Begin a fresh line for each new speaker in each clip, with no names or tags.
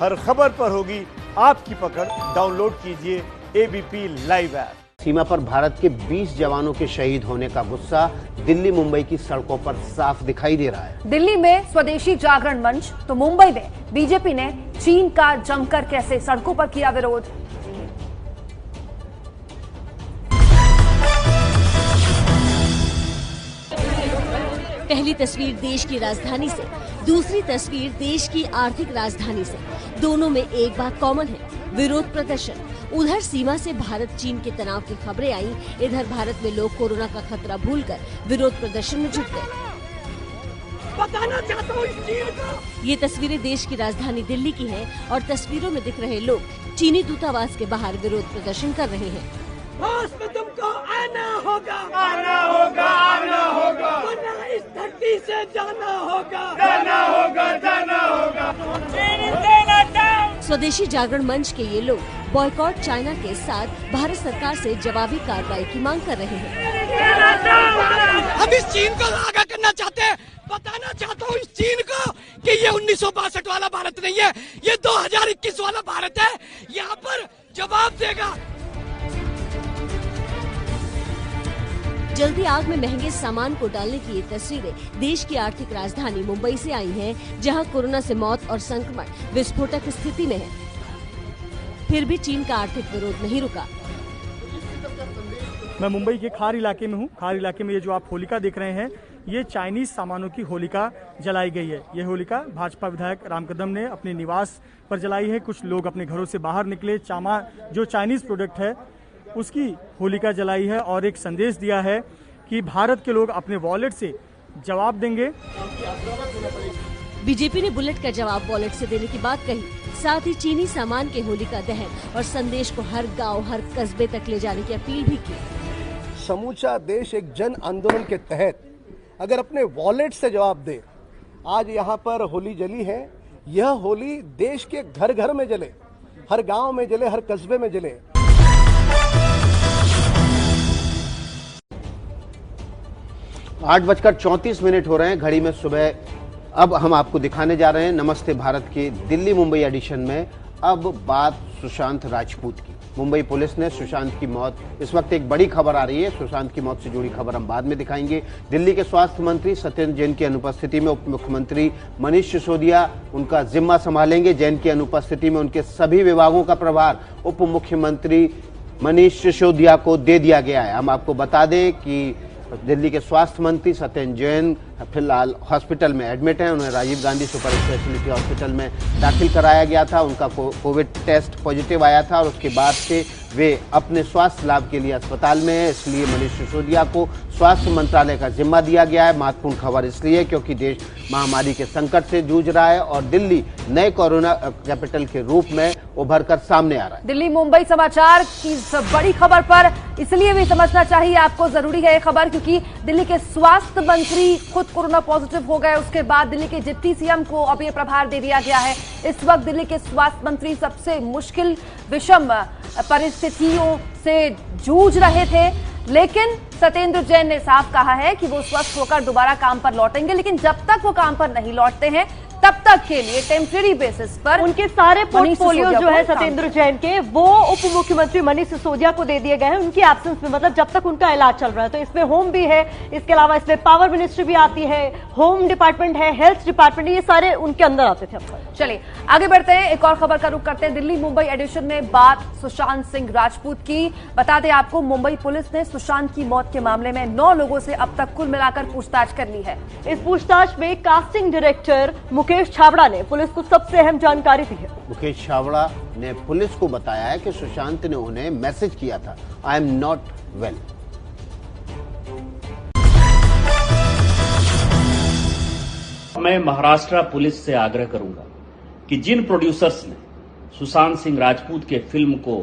हर खबर पर होगी आपकी पकड़। डाउनलोड कीजिए एबीपी लाइव ऐप।
सीमा पर भारत के 20 जवानों के शहीद होने का गुस्सा दिल्ली मुंबई की सड़कों पर साफ दिखाई दे रहा है।
दिल्ली में स्वदेशी जागरण मंच तो मुंबई में बीजेपी ने चीन का जमकर कैसे सड़कों पर किया विरोध।
पहली तस्वीर देश की राजधानी से, दूसरी तस्वीर देश की आर्थिक राजधानी से। दोनों में एक बात कॉमन है, विरोध प्रदर्शन। उधर सीमा से भारत चीन के तनाव की खबरें आई, इधर भारत में लोग कोरोना का खतरा भूलकर विरोध प्रदर्शन में जुट गए। बताना चाहता हूं इस चीन को। ये तस्वीरें देश की राजधानी दिल्ली की हैं और तस्वीरों में दिख रहे लोग चीनी दूतावास के बाहर विरोध प्रदर्शन कर रहे हैं।
में तुमको आना होगा, आना होगा, आना होगा, वरना इस धरती से जाना होगा, जाना होगा, जाना होगा।
स्वदेशी जागरण मंच के ये लोग बॉयकॉट चाइना के साथ भारत सरकार से जवाबी कार्रवाई की मांग कर रहे हैं।
हम इस चीन को आगाह करना चाहते हैं, बताना चाहता हूँ इस चीन को कि ये 1962 वाला भारत नहीं है, ये 2021 वाला भारत है। यहाँ पर जवाब देगा।
जल्दी आग में महंगे सामान को डालने की ये तस्वीरें देश की आर्थिक राजधानी मुंबई से आई हैं, जहां कोरोना से मौत और संक्रमण विस्फोटक स्थिति में है। फिर भी चीन का आर्थिक विरोध नहीं रुका।
मैं मुंबई के खार इलाके में हूँ। खार इलाके में ये जो आप होलिका देख रहे हैं, ये चाइनीज सामानों की होलिका जलाई गई है। ये होलिका भाजपा विधायक राम कदम ने अपने निवास पर जलाई है। कुछ लोग अपने घरों से बाहर निकले, जो चाइनीज प्रोडक्ट है उसकी होलिका जलाई है और एक संदेश दिया है कि भारत के लोग अपने वॉलेट से जवाब देंगे।
बीजेपी ने बुलेट का जवाब वॉलेट से देने की बात कही, साथ ही चीनी सामान के होलिका दहन और संदेश को हर गांव, हर कस्बे तक ले जाने की अपील भी की।
समूचा देश एक जन आंदोलन के तहत अगर अपने वॉलेट से जवाब दे, आज यहाँ पर होली जली है, यह होली देश के घर घर में जले, हर गांव में जले, हर कस्बे में जले।
8:34 हो रहे हैं घड़ी में सुबह। अब हम आपको दिखाने जा रहे हैं नमस्ते भारत के दिल्ली मुंबई एडिशन में। अब बात सुशांत राजपूत की। मुंबई पुलिस ने सुशांत की मौत, इस वक्त एक बड़ी खबर आ रही है, सुशांत की मौत से जुड़ी खबर हम बाद में दिखाएंगे। दिल्ली के स्वास्थ्य मंत्री सत्येंद्र जैन की अनुपस्थिति में उप मुख्यमंत्री मनीष सिसोदिया उनका जिम्मा संभालेंगे। जैन की अनुपस्थिति में उनके सभी विभागों का प्रभार उप मुख्यमंत्री मनीष सिसोदिया को दे दिया गया है। हम आपको बता दें कि दिल्ली के स्वास्थ्य मंत्री सत्येंद्र जैन फिलहाल हॉस्पिटल में एडमिट हैं। उन्हें Rajiv Gandhi super speciality hospital में दाखिल कराया गया था। उनका कोविड टेस्ट पॉजिटिव आया था और उसके बाद से वे अपने स्वास्थ्य लाभ के लिए अस्पताल में हैं। इसलिए मनीष सिसोदिया को स्वास्थ्य मंत्रालय का जिम्मा दिया गया है। महत्वपूर्ण खबर इसलिए क्योंकि देश महामारी के संकट से जूझ रहा है और दिल्ली नए कोरोना कैपिटल के रूप में उभर कर सामने आ रहा है।
दिल्ली मुंबई समाचार की बड़ी खबर पर इसलिए भी समझना चाहिए आपको, जरूरी है ये खबर, क्योंकि दिल्ली के स्वास्थ्य मंत्री खुद कोरोना पॉजिटिव हो गए। उसके बाद दिल्ली के डिप्टी सीएम को अब ये प्रभार दे दिया गया है। इस वक्त दिल्ली के स्वास्थ्य मंत्री सबसे मुश्किल विषम परिस्थितियों से जूझ रहे थे, लेकिन सत्येंद्र जैन ने साफ कहा है कि वो स्वस्थ होकर दोबारा काम पर लौटेंगे। लेकिन जब तक वो काम पर नहीं लौटते हैं तब तक के लिए टेम्परेरी बेसिस पर
उनके सारे पोर्टफोलियो जो है सत्येंद्र जैन के, वो उप मुख्यमंत्री मनीष सिसोदिया को दे दिए गए हैं उनकी एब्सेंस में, मतलब जब तक उनका इलाज चल रहा है। तो इसमें होम भी है, इसके अलावा इसमें पावर मिनिस्ट्री भी आती है, होम डिपार्टमेंट है, हेल्थ डिपार्टमेंट, ये सारे उनके अंदर आते थे।
चलिए आगे बढ़ते हैं, एक और खबर का रुख करते हैं। दिल्ली मुंबई एडिशन में बात सुशांत सिंह राजपूत की। बता दें आपको, मुंबई पुलिस ने सुशांत की मौत के मामले में 9 लोगों से अब तक कुल मिलाकर पूछताछ कर ली है।
इस पूछताछ में कास्टिंग डायरेक्टर मुकेश छाबड़ा ने पुलिस को सबसे अहम जानकारी दी है।
मुकेश छाबड़ा ने पुलिस को बताया है कि सुशांत ने उन्हें मैसेज किया था, आई एम नॉट वेल।
मैं महाराष्ट्र पुलिस से आग्रह करूंगा कि जिन प्रोड्यूसर्स ने सुशांत सिंह राजपूत के फिल्म को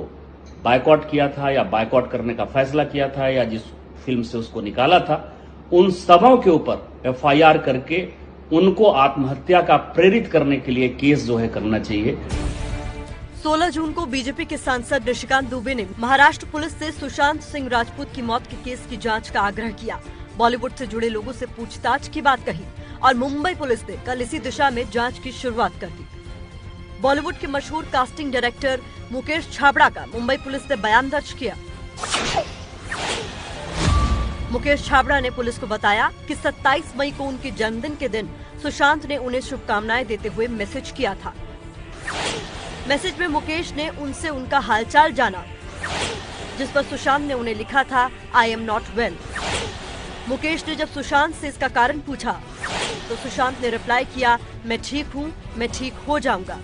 बायकॉट किया था या बायकॉट करने का फैसला किया था या जिस फिल्म से उसको निकाला था, उन सबों के ऊपर एफआईआर करके उनको आत्महत्या का प्रेरित करने के लिए केस जो है करना चाहिए।
16 जून को बीजेपी के सांसद निशिकांत दुबे ने महाराष्ट्र पुलिस से सुशांत सिंह राजपूत की मौत के केस की जांच का आग्रह किया। बॉलीवुड से जुड़े लोगों से पूछताछ की बात कही और मुंबई पुलिस ने कल इसी दिशा में जांच की शुरुआत कर दी। बॉलीवुड के मशहूर कास्टिंग डायरेक्टर मुकेश छाबड़ा का मुंबई पुलिस ने बयान दर्ज किया। मुकेश छाबड़ा ने पुलिस को बताया कि 27 मई को उनके जन्मदिन के दिन सुशांत ने उन्हें शुभकामनाएं देते हुए मैसेज किया था। मैसेज में मुकेश ने उनसे उनका हालचाल जाना, जिस पर सुशांत ने उन्हें लिखा था I am not well. Mukesh ने जब सुशांत से इसका कारण पूछा तो सुशांत ने रिप्लाई किया मैं ठीक हूँ, मैं ठीक हो जाऊंगा।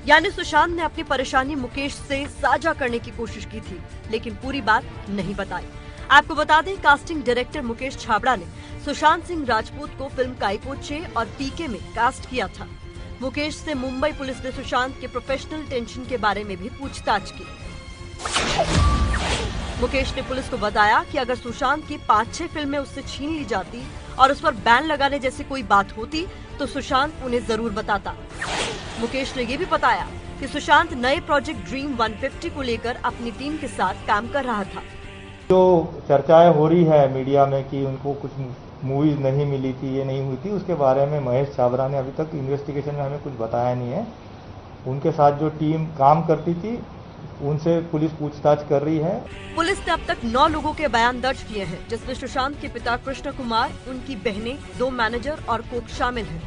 यानी सुशांत ने अपनी परेशानी मुकेश से साझा करने की कोशिश की थी, लेकिन पूरी बात नहीं बताई। आपको बता दें, कास्टिंग डायरेक्टर मुकेश छाबड़ा ने सुशांत सिंह राजपूत को फिल्म काइपोचे और पीके में कास्ट किया था। मुकेश से मुंबई पुलिस ने सुशांत के प्रोफेशनल टेंशन के बारे में भी पूछताछ की। मुकेश ने पुलिस को बताया कि अगर सुशांत की 5-6 फिल्में उससे छीन ली जाती और उस पर बैन लगाने जैसी कोई बात होती तो सुशांत उन्हें जरूर बताता। मुकेश ने ये भी बताया कि सुशांत नए प्रोजेक्ट ड्रीम 150 को लेकर अपनी टीम के साथ काम कर रहा था।
जो चर्चाएं हो रही है मीडिया में कि उनको कुछ मूवीज नहीं मिली थी, ये नहीं हुई थी, उसके बारे में महेश छाबड़ा ने अभी तक इन्वेस्टिगेशन में हमें कुछ बताया नहीं है। उनके साथ जो टीम काम करती थी उनसे पुलिस पूछताछ कर रही है।
पुलिस ने अब तक 9 लोगों के बयान दर्ज किए हैं, जिसमें सुशांत के पिता कृष्ण कुमार, उनकी बहनें, 2 मैनेजर और कोच शामिल हैं।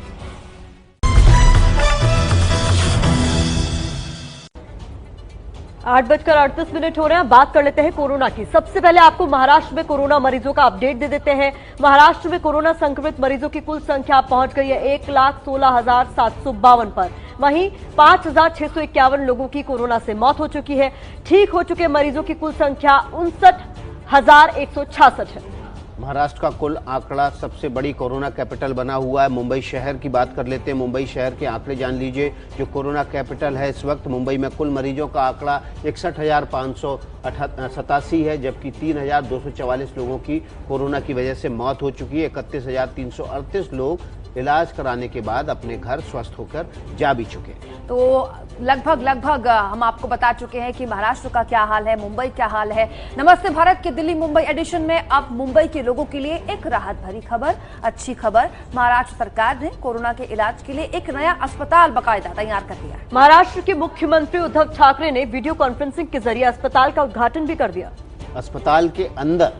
8:38 हो रहे हैं। बात कर लेते हैं कोरोना की। सबसे पहले आपको महाराष्ट्र में कोरोना मरीजों का अपडेट दे देते हैं। महाराष्ट्र में कोरोना संक्रमित मरीजों की कुल संख्या पहुंच गई है 1,16,752 पर। वहीं 5,651 लोगों की कोरोना से मौत हो चुकी है। ठीक हो चुके मरीजों की कुल संख्या 59,166 है।
महाराष्ट्र का कुल आंकड़ा सबसे बड़ी कोरोना कैपिटल बना हुआ है। मुंबई शहर की बात कर लेते हैं। मुंबई शहर के आंकड़े जान लीजिए। जो कोरोना कैपिटल है, इस वक्त मुंबई में कुल मरीजों का आंकड़ा 61,587 है, जबकि 3,244 लोगों की कोरोना की वजह से मौत हो चुकी है। 31,338 लोग इलाज कराने के बाद अपने घर स्वस्थ होकर जा भी चुके हैं।
तो लगभग हम आपको बता चुके हैं कि महाराष्ट्र का क्या हाल है, मुंबई क्या हाल है। नमस्ते भारत के दिल्ली मुंबई एडिशन में अब मुंबई के लोगों के लिए एक राहत भरी खबर, अच्छी खबर। महाराष्ट्र सरकार ने कोरोना के इलाज के लिए एक नया अस्पताल बाकायदा तैयार कर दिया है।
महाराष्ट्र के मुख्यमंत्री उद्धव ठाकरे ने वीडियो कॉन्फ्रेंसिंग के जरिए अस्पताल का उद्घाटन भी कर दिया।
अस्पताल के अंदर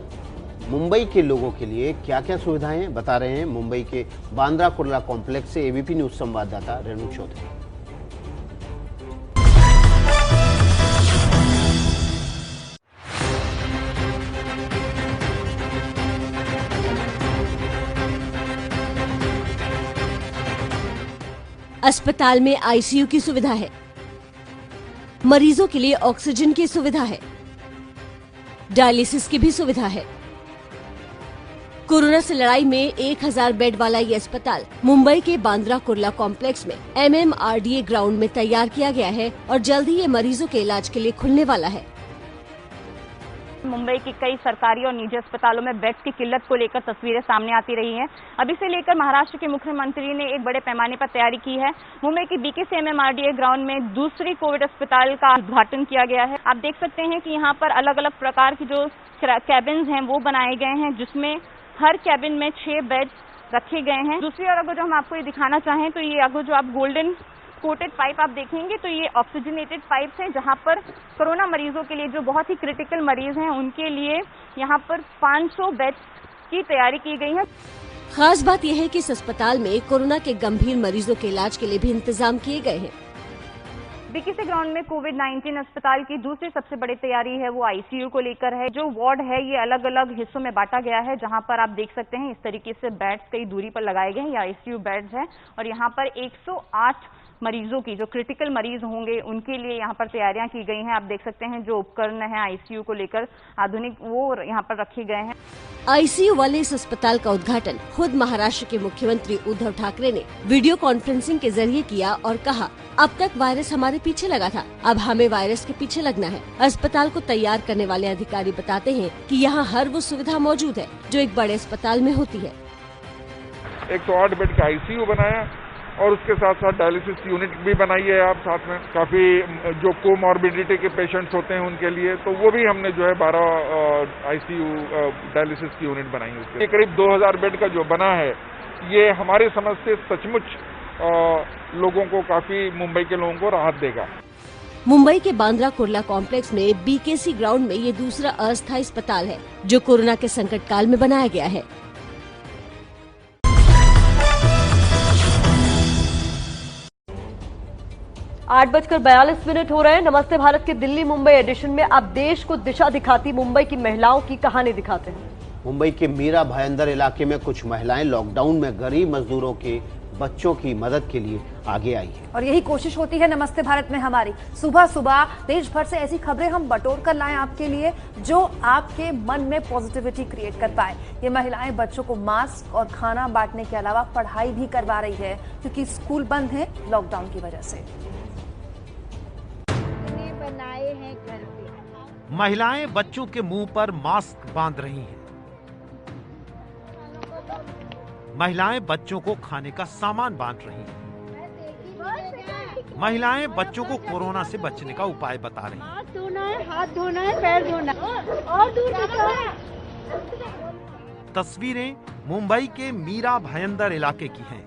मुंबई के लोगों के लिए क्या क्या सुविधाएं हैं, बता रहे हैं मुंबई के बांद्रा कुर्ला कॉम्प्लेक्स से एबीपी न्यूज संवाददाता रेणु चौधरी।
अस्पताल में आईसीयू की सुविधा है, मरीजों के लिए ऑक्सीजन की सुविधा है, डायलिसिस की भी सुविधा है। कोरोना से लड़ाई में 1000 बेड वाला ये अस्पताल मुंबई के बांद्रा कुर्ला कॉम्प्लेक्स में MMRDA ग्राउंड में तैयार किया गया है और जल्द ही ये मरीजों के इलाज के लिए खुलने वाला है।
मुंबई की कई सरकारी और निजी अस्पतालों में बेड्स की किल्लत को लेकर तस्वीरें सामने आती रही हैं। अब इसे लेकर महाराष्ट्र के मुख्यमंत्री ने एक बड़े पैमाने पर तैयारी की है। मुंबई की BKC MMRDA ग्राउंड में दूसरी कोविड अस्पताल का उद्घाटन किया गया है। आप देख सकते हैं कि यहाँ पर अलग अलग प्रकार की जो कैबिन्स हैं वो बनाए गए हैं, जिसमें हर कैबिन में 6 बेड रखे गए हैं। दूसरी ओर अगर जो हम आपको ये दिखाना चाहें तो ये अगर जो आप गोल्डन कोटेड पाइप आप देखेंगे तो ये ऑक्सीजनेटेड पाइप्स हैं, जहां पर कोरोना मरीजों के लिए जो बहुत ही क्रिटिकल मरीज हैं उनके लिए यहां पर 500 बेड्स की तैयारी की गई है।
खास बात यह है कि इस अस्पताल में कोरोना के गंभीर मरीजों के इलाज के लिए भी इंतजाम किए गए हैं।
BKC ग्राउंड में कोविड-19 अस्पताल की दूसरी सबसे बड़ी तैयारी है वो ICU को लेकर है। जो वार्ड है ये अलग अलग हिस्सों में बांटा गया है, जहां पर आप देख सकते हैं इस तरीके से बेड्स कई दूरी पर लगाए गए हैं। ये ICU बेड्स हैं और यहाँ पर 108 मरीजों की जो क्रिटिकल मरीज होंगे उनके लिए यहाँ पर तैयारियां की गई हैं। आप देख सकते हैं जो उपकरण है ICU को लेकर आधुनिक वो यहाँ पर रखे गए हैं।
ICU वाले इस अस्पताल का उद्घाटन खुद महाराष्ट्र के मुख्यमंत्री उद्धव ठाकरे ने वीडियो कॉन्फ्रेंसिंग के जरिए किया और कहा, अब तक वायरस हमारे पीछे लगा था, अब हमें वायरस के पीछे लगना है। अस्पताल को तैयार करने वाले अधिकारी बताते हैं कि यहाँ हर वो सुविधा मौजूद है जो एक बड़े अस्पताल में होती है।
108 बेड का ICU बनाया और उसके साथ साथ डायलिसिस यूनिट भी बनाई है। आप साथ में काफी जो कोमॉर्बिडिटी के पेशेंट्स होते हैं उनके लिए, तो वो भी हमने जो है 12 ICU डायलिसिस की यूनिट बनाई है। उसके करीब 2000 बेड का जो बना है, ये हमारी समझ से सचमुच लोगों को काफी, मुंबई के लोगों को राहत देगा।
मुंबई के बांद्रा कुर्ला कॉम्प्लेक्स में बीकेसी ग्राउंड में ये दूसरा अस्थायी अस्पताल है जो कोरोना के संकट काल में बनाया गया है।
आठ 8:42 हो रहे हैं। नमस्ते भारत के दिल्ली मुंबई एडिशन में अब देश को दिशा दिखाती मुंबई की महिलाओं की कहानी दिखाते हैं।
मुंबई के मीरा भाईंदर इलाके में कुछ महिलाएं लॉकडाउन में गरीब मजदूरों के बच्चों की मदद के लिए आगे आई है
और यही कोशिश होती है नमस्ते भारत में हमारी। सुबह सुबह देश भर से ऐसी खबरें हम बटोर कर लाएं आपके लिए जो आपके मन में पॉजिटिविटी क्रिएट कर पाए। ये महिलाएं बच्चों को मास्क और खाना बांटने के अलावा पढ़ाई भी करवा रही है क्योंकि स्कूल बंद है लॉकडाउन की वजह से।
बनाए हैं घर पे।
महिलाएं बच्चों के मुंह पर मास्क बांध रही हैं। महिलाएं बच्चों को खाने का सामान बांट रही हैं। महिलाएं बच्चों को कोरोना से बचने का उपाय बता रही हैं।
हाथ धोना है, हाथ धोना है, पैर धोना और दूर
तस्वीरें मुंबई के मीरा भाईंदर इलाके की हैं।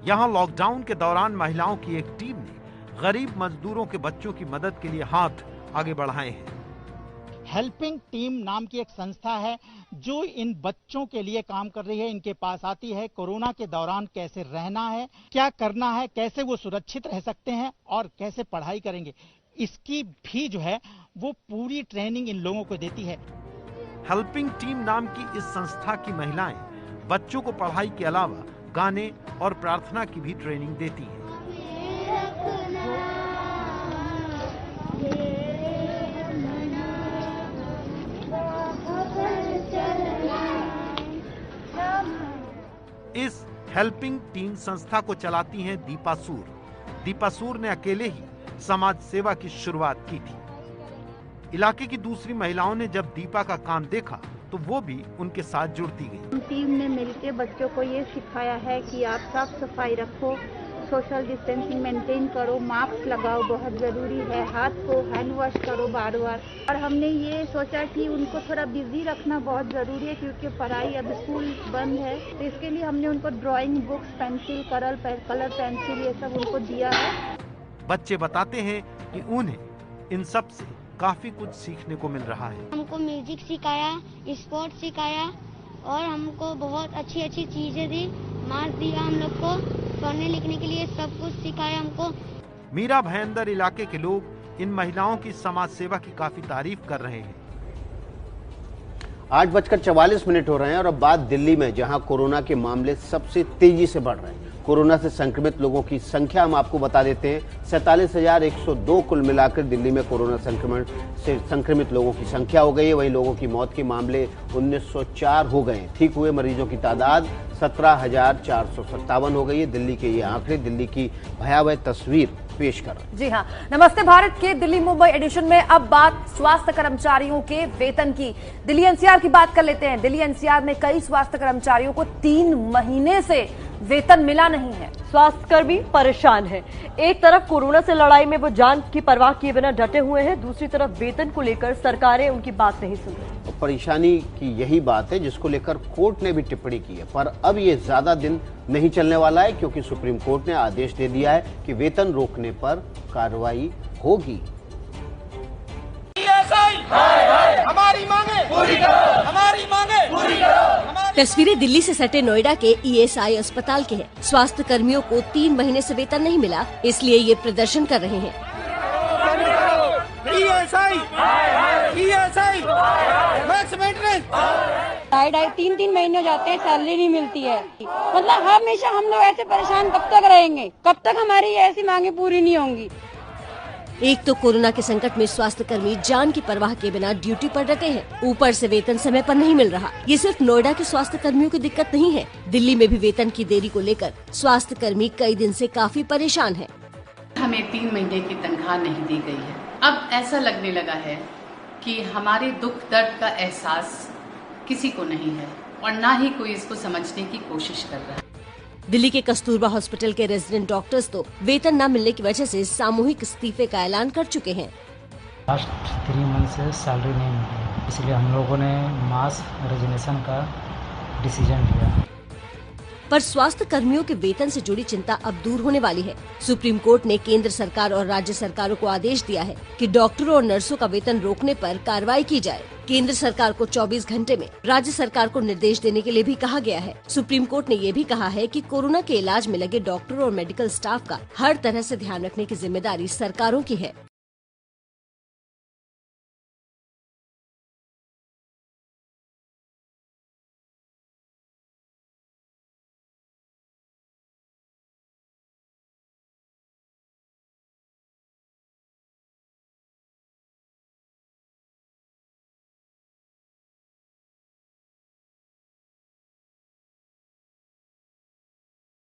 यहां लॉकडाउन के दौरान महिलाओं की एक टीम ने गरीब मजदूरों के बच्चों की मदद के लिए हाथ आगे बढ़ाए हैं।
हेल्पिंग टीम नाम की एक संस्था है जो इन बच्चों के लिए काम कर रही है। इनके पास आती है, कोरोना के दौरान कैसे रहना है, क्या करना है, कैसे वो सुरक्षित रह सकते हैं और कैसे पढ़ाई करेंगे, इसकी भी जो है वो पूरी ट्रेनिंग इन लोगों को देती है।
हेल्पिंग टीम नाम की इस संस्था की महिलाएं बच्चों को पढ़ाई के अलावा गाने और प्रार्थना की भी ट्रेनिंग देती हैं। इस हेल्पिंग टीम संस्था को चलाती हैं दीपा सूर। दीपा सूर ने अकेले ही समाज सेवा की शुरुआत की थी। इलाके की दूसरी महिलाओं ने जब दीपा का काम देखा तो वो भी उनके साथ जुड़ती गई।
टीम ने मिलकर बच्चों को ये सिखाया है कि आप साफ सफाई रखो, सोशल डिस्टेंसिंग मेंटेन करो, मास्क लगाओ बहुत ज़रूरी है, हाथ को हैंड वॉश करो बार बार। और हमने ये सोचा कि उनको थोड़ा बिजी रखना बहुत ज़रूरी है क्योंकि पढ़ाई अब स्कूल बंद है, तो इसके लिए हमने उनको drawing books, pencil, colour pencil ये सब उनको दिया है।
बच्चे बताते हैं कि उन्हें इन सब से काफी कुछ सीखने को मिल रहा है।
हमको म्यूजिक सिखाया, स्पोर्ट सिखाया और हमको बहुत अच्छी अच्छी चीजें दी, मार्क्स दिया हम लोग को, पढ़ने लिखने के लिए सब कुछ सिखाया हमको।
मीरा भाईंदर इलाके के लोग इन महिलाओं की समाज सेवा की काफी तारीफ कर रहे हैं।
8:44 हो रहे हैं और अब बात दिल्ली में, जहां कोरोना के मामले सबसे तेजी से बढ़ रहे हैं। कोरोना से संक्रमित लोगों की संख्या हम आपको बता देते हैं, 47,102 कुल मिलाकर दिल्ली में कोरोना संक्रमण से संक्रमित लोगों की संख्या हो गई है। वहीं लोगों की मौत के मामले 1904 हो गए। ठीक हुए मरीजों की तादाद 17,457 हो गई है। दिल्ली के ये आंकड़े दिल्ली की भयावह तस्वीर पेश कर रहे हैं।
जी हाँ, नमस्ते भारत के दिल्ली मुंबई एडिशन में अब बात स्वास्थ्य कर्मचारियों के वेतन की। दिल्ली एनसीआर की बात कर लेते हैं। दिल्ली एनसीआर में कई स्वास्थ्य कर्मचारियों को 3 महीने से वेतन मिला नहीं है।
स्वास्थ्यकर्मी परेशान है। एक तरफ कोरोना से लड़ाई में वो जान की परवाह किए बिना डटे हुए हैं, दूसरी तरफ वेतन को लेकर सरकारें उनकी बात नहीं सुन रही।
परेशानी की यही बात है जिसको लेकर कोर्ट ने भी टिप्पणी की है, पर अब ये ज्यादा दिन नहीं चलने वाला है क्योंकि सुप्रीम कोर्ट ने आदेश दे दिया है कि वेतन रोकने पर कार्रवाई होगी।
हमारी मांगे पूरी करो, हमारी मांगे पूरी करो।
तस्वीरें दिल्ली से सटे नोएडा के ईएसआई अस्पताल के हैं। स्वास्थ्य कर्मियों को 3 महीने से वेतन नहीं मिला, इसलिए ये प्रदर्शन कर रहे हैं।
ढाई 3 महीने हो जाते हैं, सैलरी नहीं मिलती है। मतलब हमेशा हम लोग ऐसे परेशान कब तक रहेंगे, कब तक हमारी ऐसी मांगे पूरी नहीं होंगी।
एक तो कोरोना के संकट में स्वास्थ्य कर्मी जान की परवाह के बिना ड्यूटी पर डटे हैं, ऊपर से वेतन समय पर नहीं मिल रहा। ये सिर्फ नोएडा के स्वास्थ्य कर्मियों की दिक्कत नहीं है, दिल्ली में भी वेतन की देरी को लेकर स्वास्थ्य कर्मी कई दिन से काफी परेशान है।
हमें 3 महीने की तनख्वाह नहीं दी गई है। अब ऐसा लगने लगा है कि हमारे दुख दर्द का एहसास किसी को नहीं है और न ही कोई इसको समझने की कोशिश कर रहा है।
दिल्ली के कस्तूरबा हॉस्पिटल के रेजिडेंट डॉक्टर्स तो वेतन न मिलने की वजह से सामूहिक इस्तीफे का ऐलान कर चुके हैं।
लास्ट 3 मंथ से सैलरी नहीं मिली, इसलिए हम लोगों ने मास रेजिग्नेशन का डिसीजन लिया।
पर स्वास्थ्य कर्मियों के वेतन से जुड़ी चिंता अब दूर होने वाली है। सुप्रीम कोर्ट ने केंद्र सरकार और राज्य सरकारों को आदेश दिया है कि डॉक्टरों और नर्सों का वेतन रोकने पर कार्रवाई की जाए। केंद्र सरकार को 24 घंटे में राज्य सरकार को निर्देश देने के लिए भी कहा गया है। सुप्रीम कोर्ट ने ये भी कहा है कि कोरोना के इलाज में लगे डॉक्टरों और मेडिकल स्टाफ का हर तरह से ध्यान रखने की जिम्मेदारी सरकारों की है।